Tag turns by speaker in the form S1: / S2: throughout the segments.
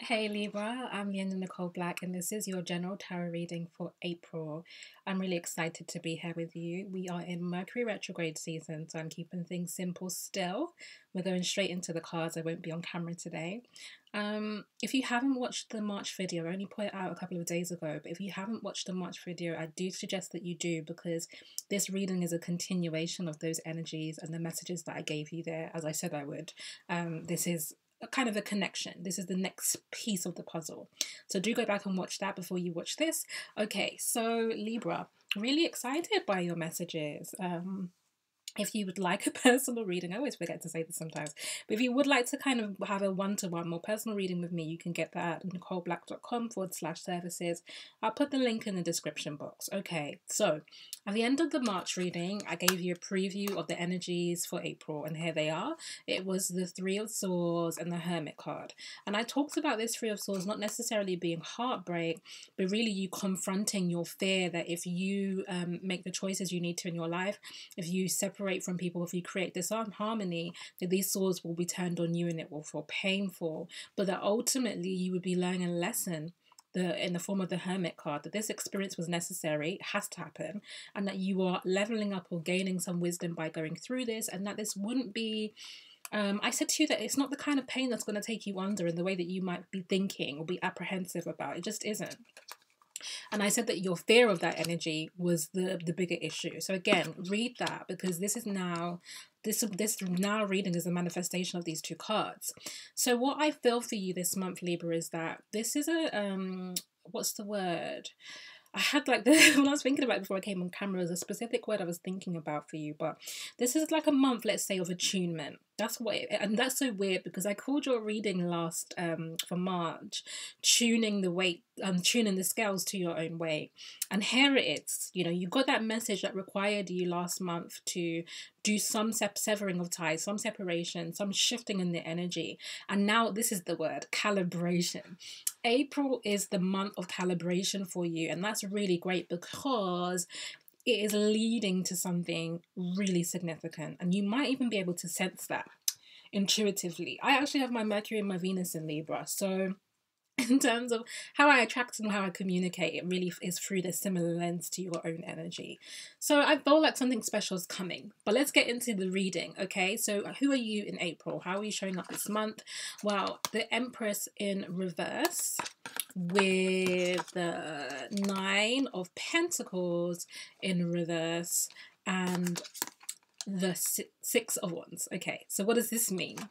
S1: Hey Libra, I'm Leona Nicole Black, and this is your general tarot reading for April. I'm really excited to be here with you. We are in Mercury retrograde season, so I'm keeping things simple still. We're going straight into the cards. I won't be on camera today. If you haven't watched the March video, I only put it out a couple of days ago, but if you haven't watched the March video, I do suggest that you do, because this reading is a continuation of those energies and the messages that I gave you there, as I said I would. This is kind of a connection. This is the next piece of the puzzle. So do go back and watch that before you watch this. Okay, so Libra, really excited by your messages. If you would like a personal reading, I always forget to say this sometimes, but if you would like to kind of have a one-to-one more personal reading with me, you can get that at nicoleblack.com/services. I'll put the link in the description box. Okay, so at the end of the March reading, I gave you a preview of the energies for April, and here they are. It was the Three of Swords and the Hermit card. And I talked about this Three of Swords not necessarily being heartbreak, but really you confronting your fear that if you make the choices you need to in your life, if you separate from people, if you create disharmony, that these swords will be turned on you and it will feel painful, but that ultimately you would be learning a lesson in the form of the Hermit card, that this experience was necessary, it has to happen, and that you are leveling up or gaining some wisdom by going through this, and that this wouldn't be I said to you that it's not the kind of pain that's going to take you under in the way that you might be thinking or be apprehensive about. It just isn't. And I said that your fear of that energy was the bigger issue. So again, read that, because this is now this now reading is a manifestation of these two cards. So what I feel for you this month, Libra, is that this is a what's the word? I had like the when I was thinking about it before I came on camera, there's a specific word I was thinking about for you, but this is like a month, let's say, of attunement. That's what and that's so weird, because I called your reading last for March tuning the weight, tuning the scales to your own weight. And here it is. You know, you got that message that required you last month to do some severing of ties, some separation, some shifting in the energy. And now this is the word, calibration. April is the month of calibration for you, and that's really great because it is leading to something really significant, and you might even be able to sense that intuitively. I actually have my Mercury and my Venus in Libra, so in terms of how I attract and how I communicate, it really is through this similar lens to your own energy. So I feel like something special is coming, but let's get into the reading. Okay, so who are you in April? How are you showing up this month? Well, the Empress in reverse with the Nine of Pentacles in reverse and the Six of Wands. Okay, so what does this mean?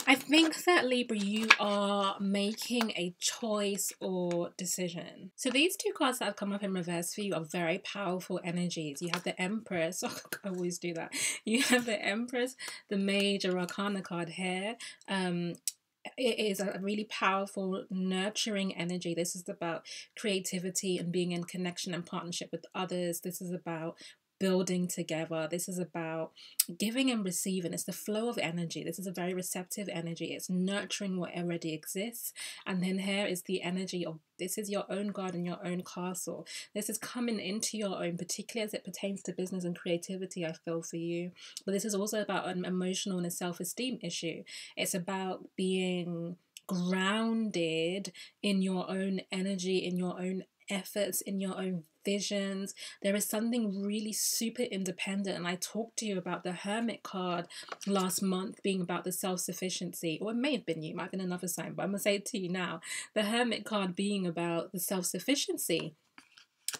S1: I think that, Libra, you are making a choice or decision. So these two cards that have come up in reverse for you are very powerful energies. You have the Empress. Oh, I always do that. You have the Empress, the Major Arcana card here. It is a really powerful, nurturing energy. This is about creativity and being in connection and partnership with others. This is about building together. This is about giving and receiving. It's the flow of energy. This is a very receptive energy. It's nurturing what already exists. And then here is the energy of this is your own garden, your own castle. This is coming into your own, particularly as it pertains to business and creativity, I feel, for you. But this is also about an emotional and a self-esteem issue. It's about being grounded in your own energy, in your own efforts, in your own visions. There is something really super independent, and I talked to you about the Hermit card last month being about the self-sufficiency, or it may have been you, it might have been another sign, but I'm gonna say it to you now. The Hermit card being about the self-sufficiency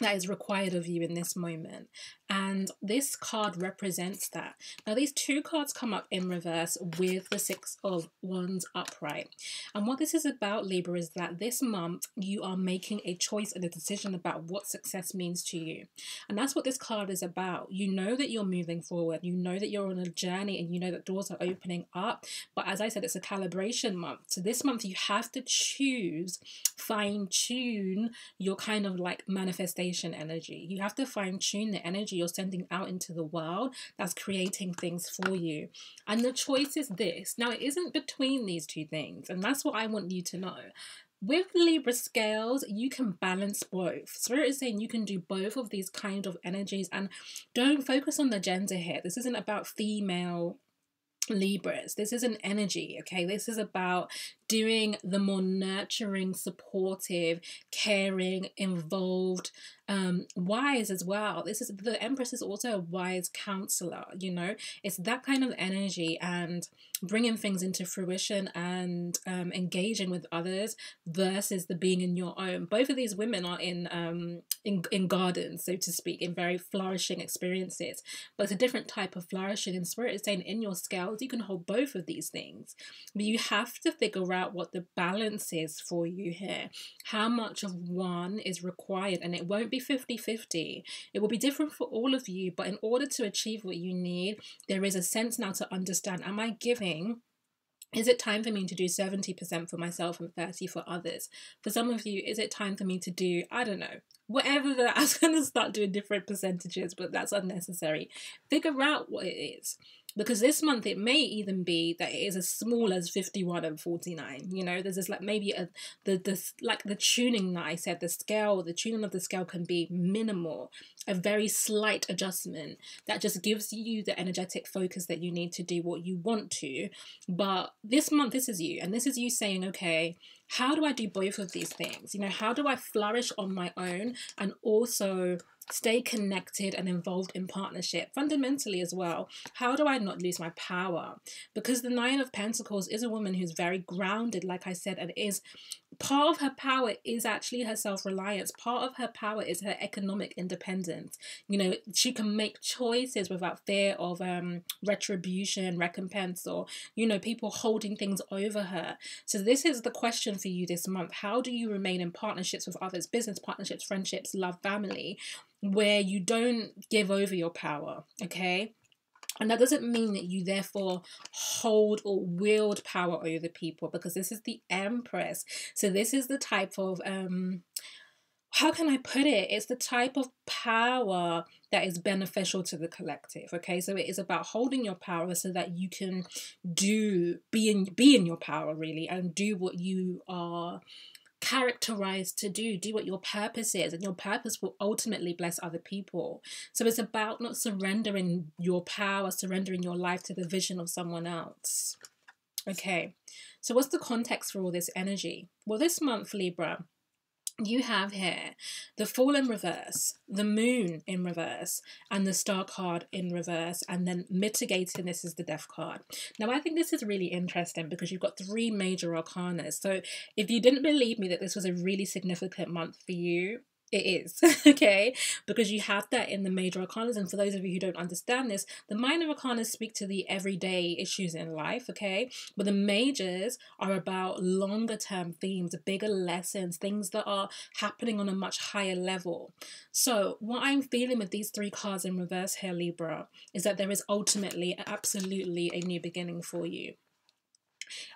S1: that is required of you in this moment, and this card represents that. Now these two cards come up in reverse with the Six of Wands upright, and what this is about, Libra, is that this month you are making a choice and a decision about what success means to you, and that's what this card is about. You know that you're moving forward, you know that you're on a journey, and you know that doors are opening up, but as I said, it's a calibration month. So this month you have to choose, fine-tune your kind of like manifestation energy. You have to fine-tune the energy you're sending out into the world that's creating things for you. And the choice is this. Now, it isn't between these two things, and that's what I want you to know. With Libra scales, you can balance both. Spirit is saying you can do both of these kind of energies, and don't focus on the gender here. This isn't about female Libras. This is an energy, okay? This is about doing the more nurturing, supportive, caring, involved, wise as well. This is, the Empress is also a wise counselor, you know, it's that kind of energy, and bringing things into fruition, and engaging with others versus the being in your own. Both of these women are in gardens, so to speak, in very flourishing experiences, but it's a different type of flourishing. And Spirit is saying in your scales you can hold both of these things, but you have to figure out what the balance is for you here, how much of one is required. And it won't be 50-50, it will be different for all of you, but in order to achieve what you need, there is a sense now to understand, am I giving, is it time for me to do 70% for myself and 30 for others? For some of you, is it time for me to do, I don't know, whatever I was going to start doing different percentages, but that's unnecessary. Figure out what it is. Because this month it may even be that it is as small as 51 and 49. You know, there's this like maybe the tuning that I said, the tuning of the scale can be minimal, a very slight adjustment that just gives you the energetic focus that you need to do what you want to. But this month, this is you, and this is you saying, okay, how do I do both of these things? You know, how do I flourish on my own and also stay connected and involved in partnership fundamentally as well? How do I not lose my power? Because the Nine of Pentacles is a woman who's very grounded, like I said, and is part of her power is actually her self-reliance. Part of her power is her economic independence. You know, she can make choices without fear of retribution, recompense, or, you know, people holding things over her. So this is the question for you this month. How do you remain in partnerships with others, business partnerships, friendships, love, family, where you don't give over your power, okay? And that doesn't mean that you therefore hold or wield power over people, because this is the Empress. So this is the type of, how can I put it? It's the type of power that is beneficial to the collective, okay? So it is about holding your power so that you can be in your power, really, and do what you are characterized to do what your purpose is, and your purpose will ultimately bless other people. So it's about not surrendering your power, surrendering your life to the vision of someone else. Okay, so what's the context for all this energy? Well, this month, Libra, you have here the Fool in reverse, the Moon in reverse, and the Star card in reverse, and then mitigating this is the Death card. Now, I think this is really interesting because you've got 3 major arcana. So if you didn't believe me that this was a really significant month for you, it is, okay, because you have that in the major arcanas. And for those of you who don't understand this, the minor arcanas speak to the everyday issues in life, okay, but the majors are about longer term themes, bigger lessons, things that are happening on a much higher level. So what I'm feeling with these 3 cards in reverse here, Libra, is that there is ultimately, absolutely a new beginning for you.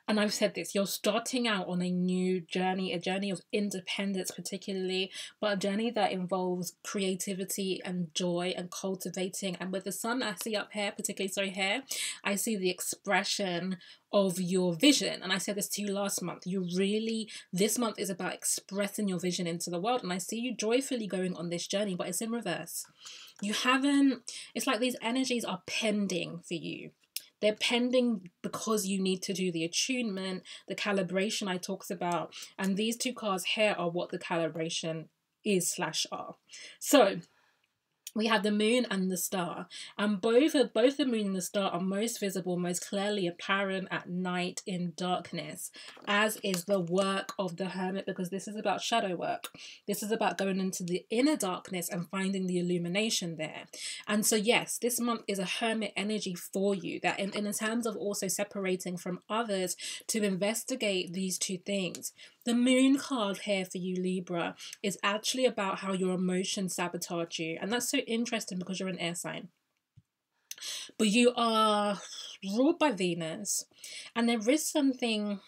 S1: And I've said this, you're starting out on a new journey, a journey of independence particularly, but a journey that involves creativity and joy and cultivating. And with the Sun I see up here, particularly here, I see the expression of your vision. And I said this to you last month, this month is about expressing your vision into the world. And I see you joyfully going on this journey, but it's in reverse. It's like these energies are pending for you. They're pending because you need to do the attunement, the calibration I talked about. And these 2 cards here are what the calibration is/are. So we have the Moon and the Star, and both the Moon and the Star are most visible, most clearly apparent at night in darkness, as is the work of the Hermit, because this is about shadow work. This is about going into the inner darkness and finding the illumination there. And so yes, this month is a Hermit energy for you, that in terms of also separating from others to investigate these 2 things. The Moon card here for you, Libra, is actually about how your emotions sabotage you. And that's so interesting because you're an air sign. But you are ruled by Venus. And there is something,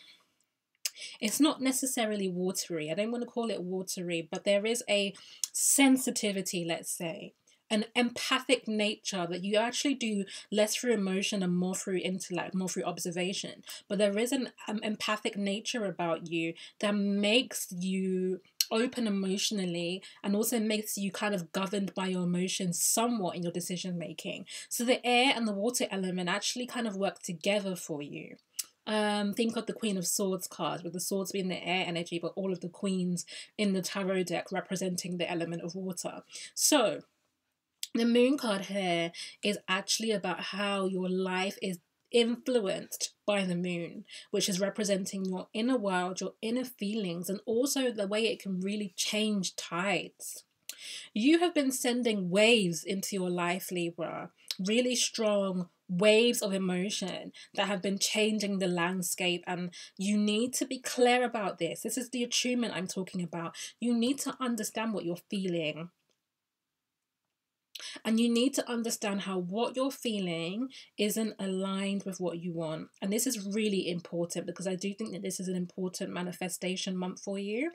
S1: it's not necessarily watery. I don't want to call it watery, but there is a sensitivity, let's say, an empathic nature that you actually do less through emotion and more through intellect, more through observation. But there is an empathic nature about you that makes you open emotionally and also makes you kind of governed by your emotions somewhat in your decision making. So the air and the water element actually kind of work together for you. Think of the Queen of Swords card, with the swords being the air energy, but all of the queens in the tarot deck representing the element of water. So the moon card here is actually about how your life is influenced by the moon, which is representing your inner world, your inner feelings, and also the way it can really change tides. You have been sending waves into your life, Libra, really strong waves of emotion that have been changing the landscape, and you need to be clear about this. This is the attunement I'm talking about. You need to understand what you're feeling. And you need to understand how what you're feeling isn't aligned with what you want. And this is really important, because I do think that this is an important manifestation month for you.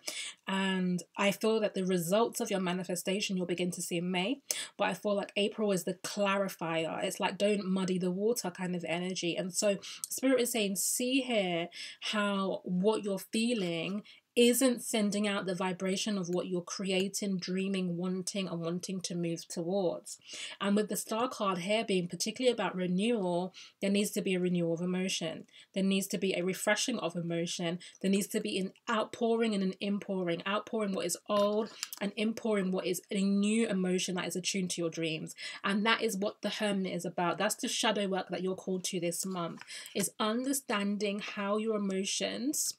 S1: And I feel that the results of your manifestation you'll begin to see in May. But I feel like April is the clarifier. It's like, don't muddy the water kind of energy. And so Spirit is saying, see here how what you're feeling isn't sending out the vibration of what you're creating, dreaming, wanting, and wanting to move towards. And with the Star card here being particularly about renewal, there needs to be a renewal of emotion. There needs to be a refreshing of emotion. There needs to be an outpouring and an inpouring. Outpouring what is old and inpouring what is a new emotion that is attuned to your dreams. And that is what the Hermit is about. That's the shadow work that you're called to this month, is understanding how your emotions,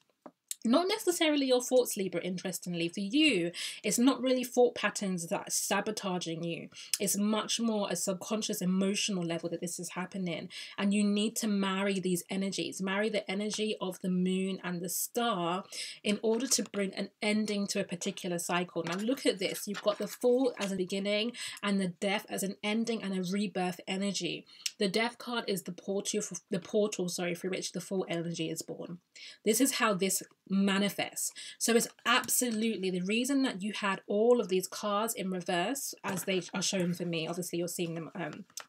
S1: not necessarily your thoughts, Libra, interestingly. For you, it's not really thought patterns that are sabotaging you. It's much more a subconscious emotional level that this is happening. And you need to marry these energies. Marry the energy of the moon and the star in order to bring an ending to a particular cycle. Now look at this. You've got the Fool as a beginning and the Death as an ending and a rebirth energy. The Death card is the portal through which the Fool energy is born. This is how this manifest. So it's absolutely the reason that you had all of these cards in reverse, as they are shown for me. Obviously you're seeing them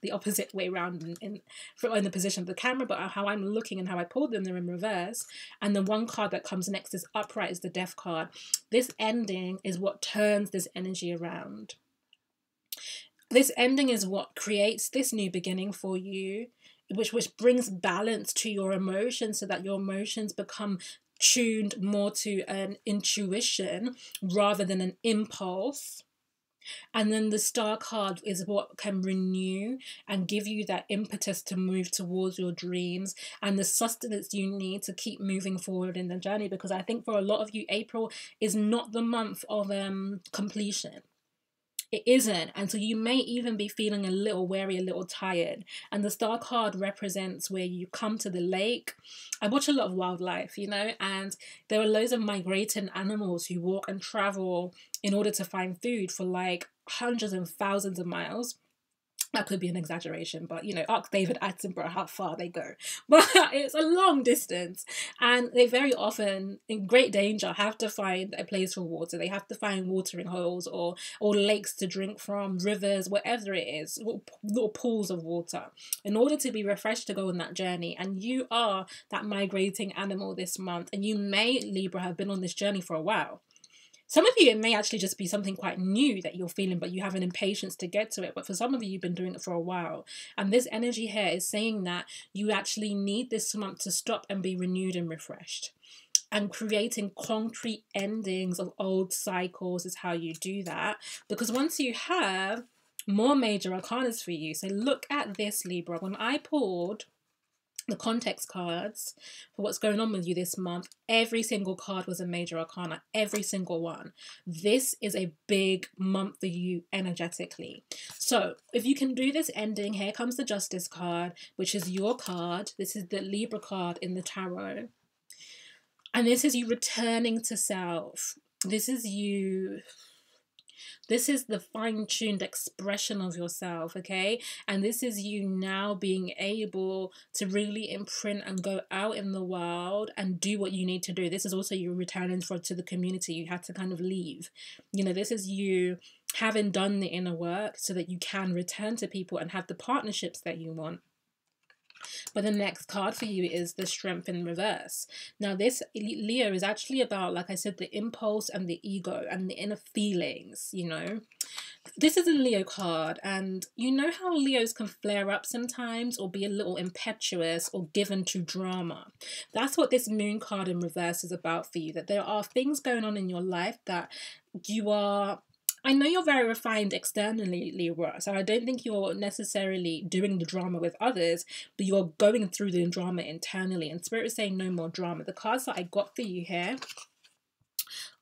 S1: the opposite way around in the position of the camera, but how I'm looking and how I pulled them, they're in reverse. And the one card that comes next is upright, is the Death card. This ending is what turns this energy around. This ending is what creates this new beginning for you, which brings balance to your emotions, so that your emotions become tuned more to an intuition rather than an impulse. And then the Star card is what can renew and give you that impetus to move towards your dreams and the sustenance you need to keep moving forward in the journey. Because I think for a lot of you, April is not the month of completion. It isn't. And so you may even be feeling a little weary, a little tired. And the Star card represents where you come to the lake. I watch a lot of wildlife, and there are loads of migrating animals who walk and travel in order to find food for like hundreds and thousands of miles. That could be an exaggeration, but ask David Attenborough how far they go. But it's a long distance, and they very often, in great danger, have to find a place for water. They have to find watering holes or lakes to drink from, rivers, whatever it is, little pools of water, in order to be refreshed to go on that journey. And you are that migrating animal this month, and you may, Libra, have been on this journey for a while. Some of you, it may actually just be something quite new that you're feeling, but you have an impatience to get to it. But for some of you, you've been doing it for a while. And this energy here is saying that you actually need this month to stop and be renewed and refreshed. And creating concrete endings of old cycles is how you do that. Because once you have more major arcanas for you, so look at this, Libra. When I pulled the context cards for what's going on with you this month, every single card was a major arcana, every single one. This is a big month for you energetically. So if you can do this ending, here comes the Justice card, which is your card. This is the Libra card in the tarot. And this is you returning to self. This is you. This is the fine-tuned expression of yourself, okay? And this is you now being able to really imprint and go out in the world and do what you need to do. This is also you returning to the community. You had to kind of leave. This is you having done the inner work so that you can return to people and have the partnerships that you want. But the next card for you is the Strength in reverse. Now, this Leo is actually about, like I said, the impulse and the ego and the inner feelings, you know. This is a Leo card, and you know how Leos can flare up sometimes or be a little impetuous or given to drama. That's what this Moon card in reverse is about for you, that there are things going on in your life that you are... I know you're very refined externally, Libra, so I don't think you're necessarily doing the drama with others, but you're going through the drama internally, and Spirit is saying no more drama. The cards that I got for you here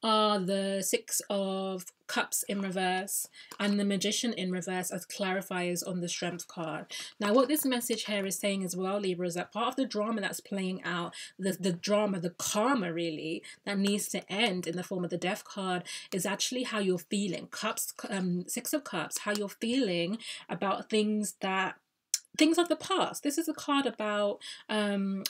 S1: are the Six of Cups in reverse and the Magician in reverse as clarifiers on the Strength card. Now, what this message here is saying as well, Libra, is that part of the drama that's playing out, the drama, the karma really, that needs to end in the form of the Death card is actually how you're feeling. Cups, Six of Cups, how you're feeling about things of the past. This is a card about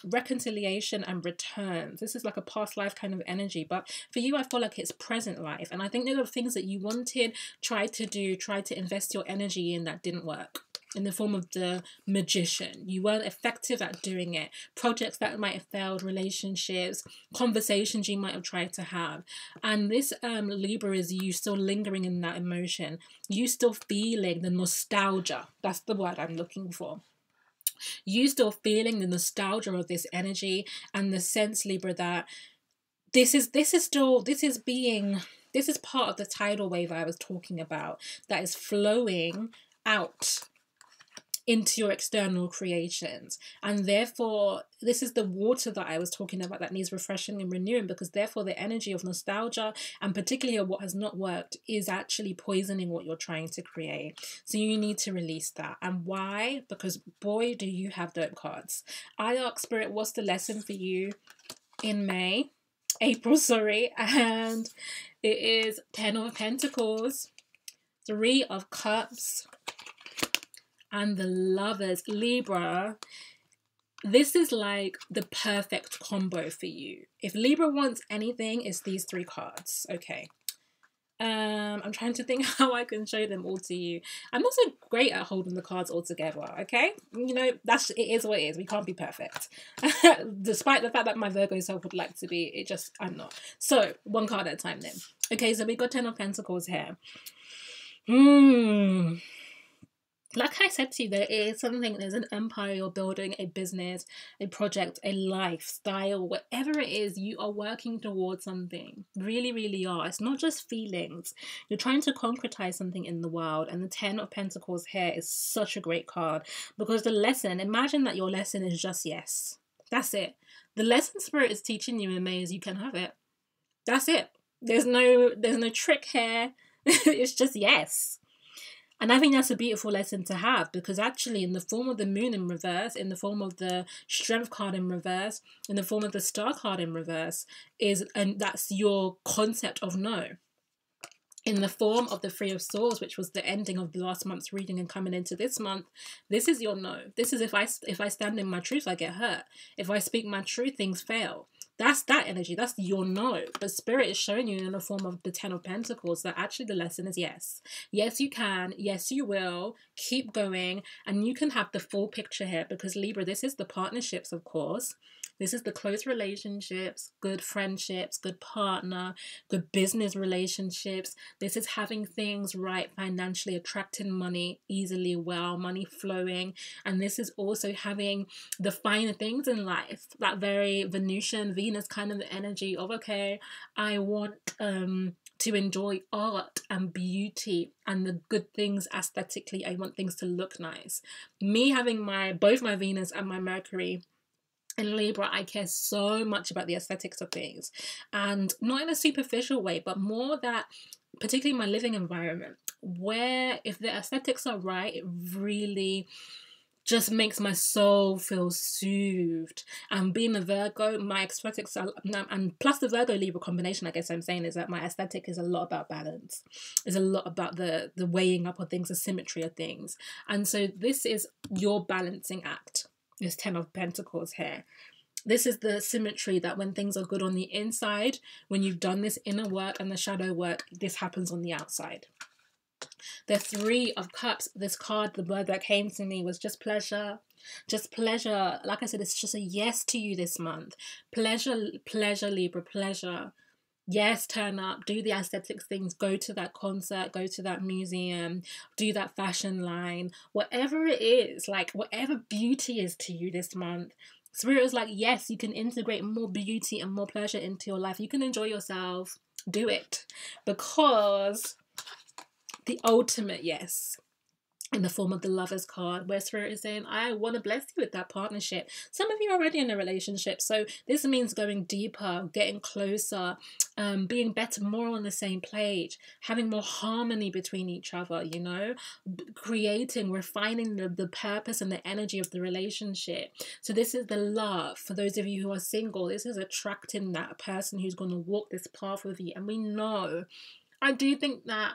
S1: reconciliation and returns. This is like a past life kind of energy, but for you I feel like it's present life, and I think there are things that you wanted, tried to invest your energy in that didn't work. In the form of the Magician, you weren't effective at doing it. Projects that might have failed, relationships, conversations you might have tried to have, and this Libra is you still lingering in that emotion. You still feeling the nostalgia. That's the word I'm looking for. You still feeling the nostalgia of this energy and the sense, Libra, that this is part of the tidal wave I was talking about that is flowing out into your external creations, and therefore this is the water that I was talking about that needs refreshing and renewing, because therefore the energy of nostalgia and particularly of what has not worked is actually poisoning what you're trying to create. So you need to release that. And why? Because boy, do you have dope cards. I asked Spirit, what's the lesson for you in April, and it is 10 of Pentacles, 3 of Cups, and the Lovers. Libra, this is like the perfect combo for you. If Libra wants anything, it's these 3 cards. Okay. I'm trying to think how I can show them all to you. I'm not so great at holding the cards all together, okay? You know, it is what it is. We can't be perfect. Despite the fact that my Virgo self would like to be, I'm not. So, 1 card at a time then. Okay, so we got 10 of Pentacles here. Like I said to you, there's an empire you're building, a business, a project, a lifestyle, whatever it is, you are working towards something. Really, really are. It's not just feelings. You're trying to concretize something in the world, and the 10 of Pentacles here is such a great card, because the lesson, imagine that your lesson is just yes. That's it. The lesson Spirit is teaching you in May is you can have it. That's it. There's no trick here. It's just yes. And I think that's a beautiful lesson to have, because actually in the form of the Moon in reverse, in the form of the Strength card in reverse, in the form of the Star card in reverse, and that's your concept of no. In the form of the 3 of Swords, which was the ending of the last month's reading and coming into this month, this is your no. This is if I stand in my truth, I get hurt. If I speak my truth, things fail. That's that energy. That's your no. But Spirit is showing you in the form of the 10 of Pentacles that actually the lesson is yes. Yes, you can. Yes, you will. Keep going. And you can have the full picture here, because Libra, this is the partnerships, of course. This is the close relationships, good friendships, good partner, good business relationships. This is having things right financially, attracting money easily, well, money flowing. And this is also having the finer things in life, that very Venusian, Venus kind of energy of, okay, I want to enjoy art and beauty and the good things aesthetically. I want things to look nice. Me having both my Venus and my Mercury in Libra, I care so much about the aesthetics of things, and not in a superficial way, but more that, particularly my living environment, where if the aesthetics are right, it really just makes my soul feel soothed. And being a Virgo, my aesthetics are, and plus the Virgo Libra combination, I guess I'm saying, is that my aesthetic is a lot about balance. It's a lot about the weighing up of things, the symmetry of things. And so this is your balancing act. This 10 of Pentacles here. This is the symmetry that when things are good on the inside, when you've done this inner work and the shadow work, this happens on the outside. The Three of Cups, this card, the word that came to me was just pleasure. Just pleasure. Like I said, it's just a yes to you this month. Pleasure, pleasure, Libra, pleasure. Yes, turn up, do the aesthetics things, go to that concert, go to that museum, do that fashion line, whatever it is, like whatever beauty is to you this month. Spirit is like, yes, you can integrate more beauty and more pleasure into your life. You can enjoy yourself. Do it. Because the ultimate yes, in the form of the Lovers card, where Spirit is saying, I want to bless you with that partnership. Some of you are already in a relationship, so this means going deeper, getting closer, being better, more on the same page, having more harmony between each other, you know, creating, refining the purpose and the energy of the relationship. So this is the love. For those of you who are single, this is attracting that person who's going to walk this path with you. And we know, I do think that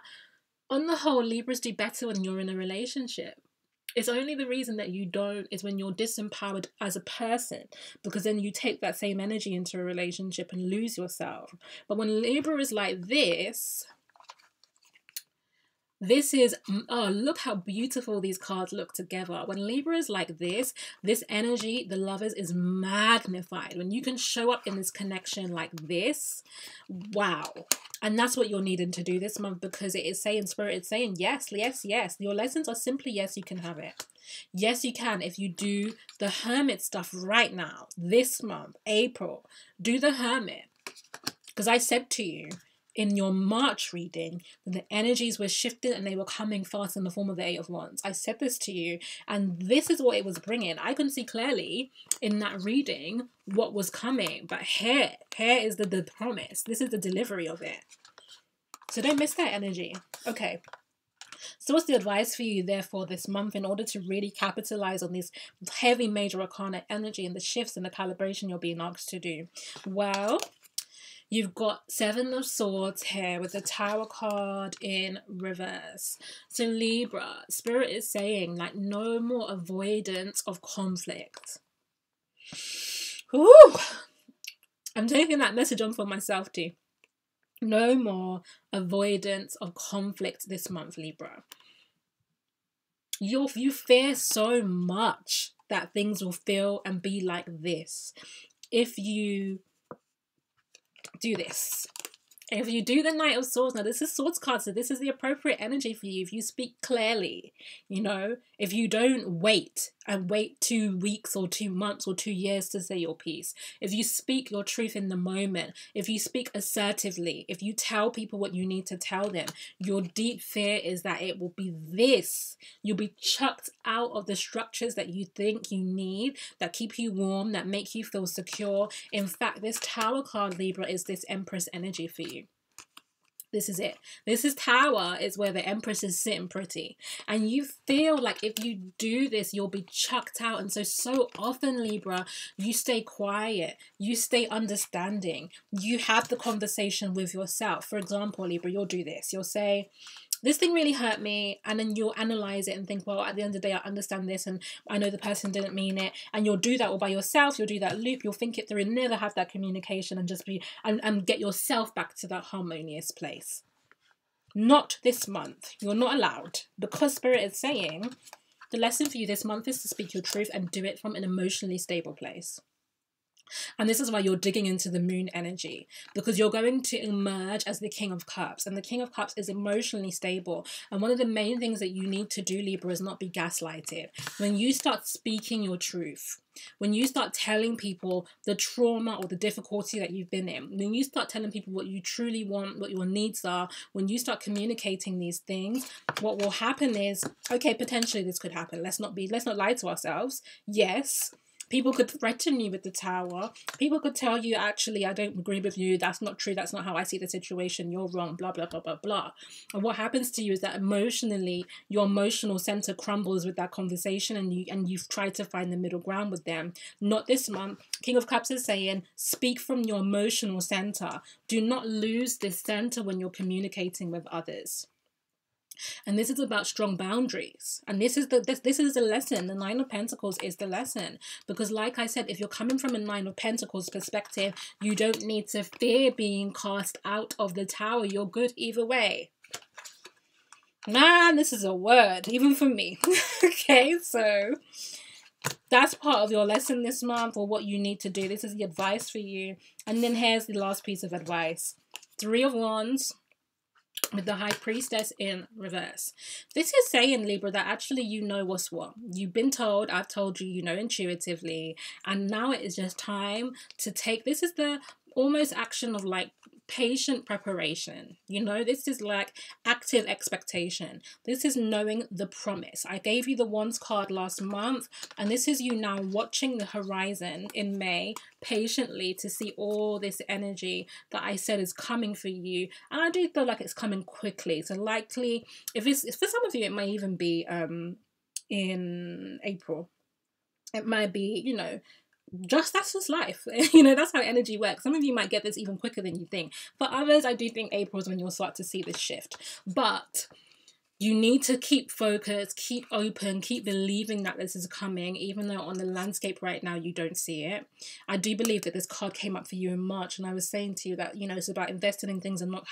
S1: on the whole, Libras do better when you're in a relationship. It's only the reason that you don't is when you're disempowered as a person, because then you take that same energy into a relationship and lose yourself. But when Libra is like this is, oh, look how beautiful these cards look together. When Libra is like this energy, the Lovers, is magnified. When you can show up in this connection like this, wow. And that's what you're needing to do this month, because it is saying, Spirit, it's saying, yes, yes, yes. Your lessons are simply, yes, you can have it. Yes, you can. If you do the Hermit stuff right now, this month, April, do the Hermit. Because I said to you, in your March reading, the energies were shifted and they were coming fast in the form of the Eight of Wands. I said this to you, and this is what it was bringing. I couldn't see clearly in that reading what was coming, but here is the promise. This is the delivery of it. So don't miss that energy. Okay. So what's the advice for you, therefore, this month in order to really capitalize on this heavy major arcana energy and the shifts and the calibration you're being asked to do? Well, you've got Seven of Swords here with the Tower card in reverse. So Libra, Spirit is saying, like, no more avoidance of conflict. Ooh, I'm taking that message on for myself too. No more avoidance of conflict this month, Libra. You fear so much that things will feel and be like this. If you do this, if you do the Knight of Swords, now this is Swords card, so this is the appropriate energy for you. If you speak clearly, you know, if you don't wait 2 weeks or 2 months or 2 years to say your piece, if you speak your truth in the moment, if you speak assertively, if you tell people what you need to tell them, your deep fear is that it will be this. You'll be chucked out of the structures that you think you need, that keep you warm, that make you feel secure. In fact, this Tower card, Libra, is this Empress energy for you. This is it. This is Tower, is where the Empress is sitting pretty. And you feel like if you do this, you'll be chucked out. And so often, Libra, you stay quiet. You stay understanding. You have the conversation with yourself. For example, Libra, you'll do this. You'll say, this thing really hurt me, and then you'll analyze it and think, well, at the end of the day, I understand this, and I know the person didn't mean it, and you'll do that all by yourself. You'll do that loop, you'll think it through, and never have that communication, and just be and get yourself back to that harmonious place. Not this month. You're not allowed, because Spirit is saying the lesson for you this month is to speak your truth and do it from an emotionally stable place. And this is why you're digging into the Moon energy, because you're going to emerge as the King of Cups, and the King of Cups is emotionally stable. And one of the main things that you need to do, Libra, is not be gaslighted. When you start speaking your truth, when you start telling people the trauma or the difficulty that you've been in, when you start telling people what you truly want, what your needs are, when you start communicating these things, what will happen is, okay, potentially this could happen. Let's not lie to ourselves. Yes, people could threaten you with the Tower. People could tell you, actually, I don't agree with you. That's not true. That's not how I see the situation. You're wrong, blah, blah, blah, blah, blah. And what happens to you is that emotionally, your emotional center crumbles with that conversation, and you've tried to find the middle ground with them. Not this month. King of Cups is saying, speak from your emotional center. Do not lose this center when you're communicating with others. And this is about strong boundaries. And this is the lesson. The Nine of Pentacles is the lesson. Because like I said, if you're coming from a Nine of Pentacles perspective, you don't need to fear being cast out of the Tower. You're good either way. Man, this is a word, even for me. Okay, so that's part of your lesson this month, or what you need to do. This is the advice for you. And then here's the last piece of advice. 3 of Wands with the High Priestess in reverse. This is saying, Libra, that actually you know what's what. You've been told, I've told you, you know intuitively, and now it is just time to take, this is the almost action of like patient preparation. You know, this is like active expectation. This is knowing the promise. I gave you the Wands card last month, and this is you now watching the horizon in May patiently to see all this energy that I said is coming for you. And I do feel like it's coming quickly. So likely, if for some of you, it may even be in April. It might be, you know, that's just life. You know, that's how energy works. Some of you might get this even quicker than you think. For others, I do think April is when you'll start to see this shift. But you need to keep focused, keep open, keep believing that this is coming, even though on the landscape right now you don't see it. I do believe that this card came up for you in March, and I was saying to you that, you know, it's about investing in things and not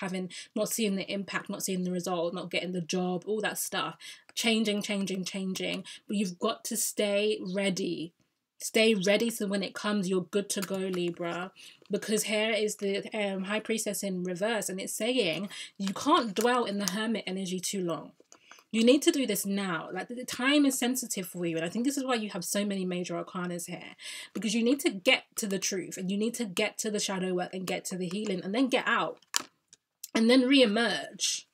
S1: seeing the impact, not seeing the result, not getting the job, all that stuff. Changing. But you've got to stay ready. Stay ready so when it comes, you're good to go, Libra. Because here is the High Priestess in reverse, and it's saying you can't dwell in the Hermit energy too long. You need to do this now. Like, the time is sensitive for you, and I think this is why you have so many major arcanas here. Because you need to get to the truth, and you need to get to the shadow work and get to the healing, and then get out. And then re-emerge.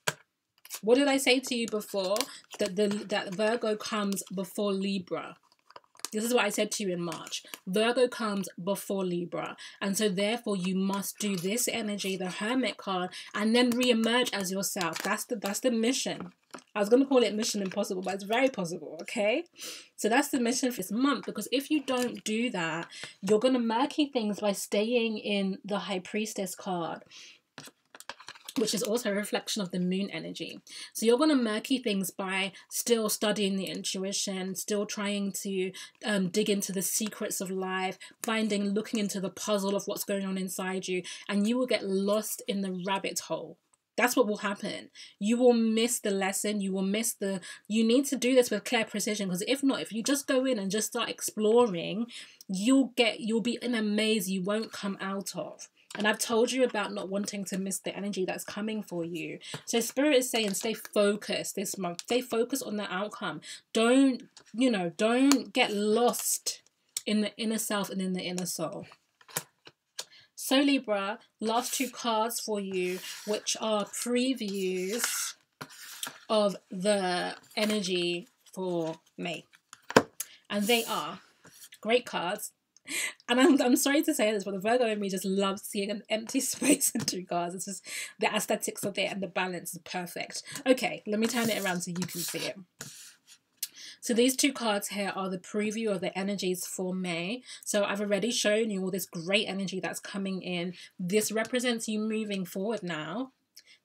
S1: What did I say to you before? That Virgo comes before Libra. This is what I said to you in March. Virgo comes before Libra. And so therefore you must do this energy, the Hermit card, and then re-emerge as yourself. That's the mission. I was going to call it Mission Impossible, but it's very possible, okay? So that's the mission for this month, because if you don't do that, you're going to murky things by staying in the High Priestess card, which is also a reflection of the moon energy. So you're going to murky things by still studying the intuition, still trying to dig into the secrets of life, looking into the puzzle of what's going on inside you, and you will get lost in the rabbit hole. That's what will happen. You will miss the lesson. You need to do this with clear precision, because if not, if you just go in and just start exploring, you'll be in a maze you won't come out of. And I've told you about not wanting to miss the energy that's coming for you. So Spirit is saying stay focused this month. Stay focused on the outcome. Don't get lost in the inner self and in the inner soul. So Libra, last 2 cards for you, which are previews of the energy for May. And they are great cards. And I'm sorry to say this, but the Virgo in me just loves seeing an empty space in 2 cards. It's just the aesthetics of it and the balance is perfect. Okay, let me turn it around so you can see it. So these 2 cards here are the preview of the energies for May. So I've already shown you all this great energy that's coming in. This represents you moving forward now,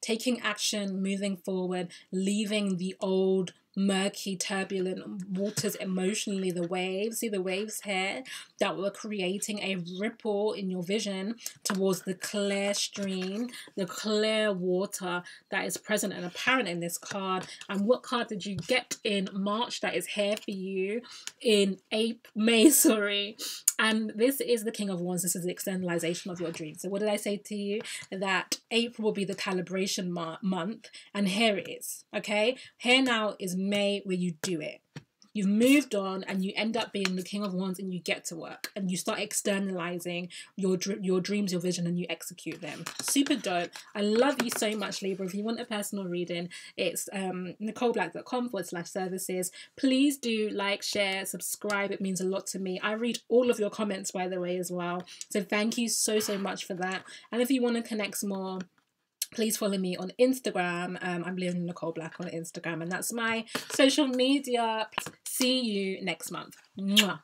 S1: taking action, moving forward, leaving the old murky, turbulent waters emotionally, the waves. See the waves here that were creating a ripple in your vision towards the clear stream, the clear water that is present and apparent in this card. And what card did you get in March that is here for you in May, sorry. And this is the King of Wands. This is the externalization of your dreams. So what did I say to you? That April will be the calibration month, and here it is, okay? Here now is May, where you do it. You've moved on and you end up being the King of Wands, and you get to work and you start externalizing your dreams, your vision, and you execute them. Super dope. I love you so much, Libra. If you want a personal reading, it's NicoleBlack.com/services. Please do like, share, subscribe. It means a lot to me. I read all of your comments, by the way, as well. So thank you so much for that. And if you want to connect more, please follow me on Instagram. I'm living Nicole Black on Instagram, and that's my social media. See you next month. Mwah.